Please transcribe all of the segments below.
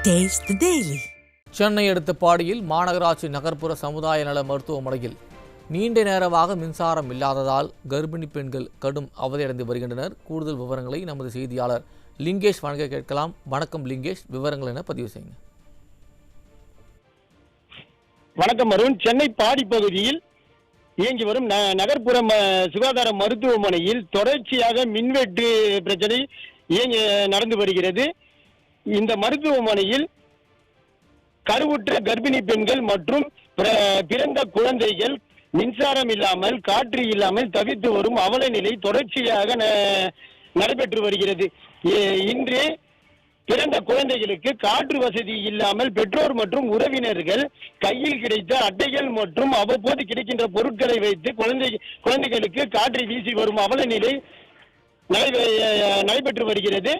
Taste the Daily. Chennai அடுத்த பாடியில் மாநகராட்சி நகர்ப்புற சமுதாய நல மருத்துவமனையில் நீண்ட நேரமாக மின்சாரம் இல்லாததால் கர்ப்பிணி பெண்கள் கடும் அவதியடைந்து வருகின்றனர். கூடுதல் விவரங்களை நமது செய்தியாளர் லிங்கேஷ் வழங்க கேட்கலாம். வணக்கம் லிங்கேஷ், விவரங்கள் என பதிவு செய்யுங்க. வணக்கம் அருண். சென்னை பாடி பகுதியில் இயங்கி வரும் நகர்ப்புற சுகாதார மருத்துவமனையில் தொடர்ச்சியாக மின்வெட்டு பிரச்சனை நடந்து வருகிறது. இந்த மருத்துவமனையில் கருவுற்ற கர்ப்பிணி பெண்கள் மற்றும் பிறந்த குழந்தைகள் மின்சாரம் இல்லாமல் காற்று இல்லாமல் தவித்து வரும் அவல நிலை தொடர்ச்சியாக நடைபெற்று வருகிறது. இன்று பிறந்த குழந்தைகளுக்கு காற்று வசதி இல்லாமல் பெற்றோர் மற்றும் உறவினர்கள் கையில் கிடைத்த அட்டைகள் மற்றும் அவ்வப்போது கிடைக்கின்ற பொருட்களை வைத்து குழந்தைகளுக்கு காற்றை வீசி வரும் அவல நிலை நடைபெற்று வருகிறது.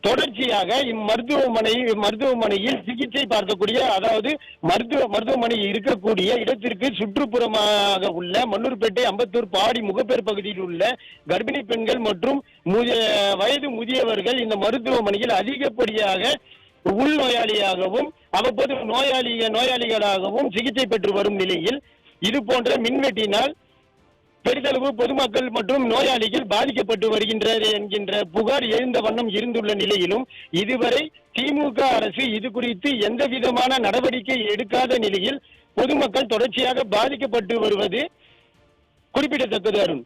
தொடர்ச்சியாக மருத்துவமனையில் சிகிச்சை பார்க்கக்கூடிய, அதாவது மருத்துவமனை இருக்கக்கூடிய இடத்திற்கு சுற்றுப்புறமாக உள்ள மன்னூர்பேட்டை, அம்பத்தூர், பாடி, முகப்பேர் பகுதியில் உள்ள கர்ப்பிணி பெண்கள் மற்றும் வயது முதியவர்கள் இந்த மருத்துவமனையில் அதிகப்படியாக உள்நோயாளியாகவும் அவ்வப்போது நோயாளிகளாகவும் சிகிச்சை பெற்று வரும் நிலையில் இது போன்ற மின்வெட்டினால் பெரிதளவு பொதுமக்கள் மற்றும் நோயாளிகள் பாதிக்கப்பட்டு வருகின்றனர் என்கின்ற புகார் எழுந்த வண்ணம் இருந்துள்ள நிலையிலும் இதுவரை திமுக அரசு இது குறித்து எந்த விதமான நடவடிக்கை எடுக்காத நிலையில் பொதுமக்கள் தொடர்ச்சியாக பாதிக்கப்பட்டு வருவது குறிப்பிடத்தக்கது. அருண்.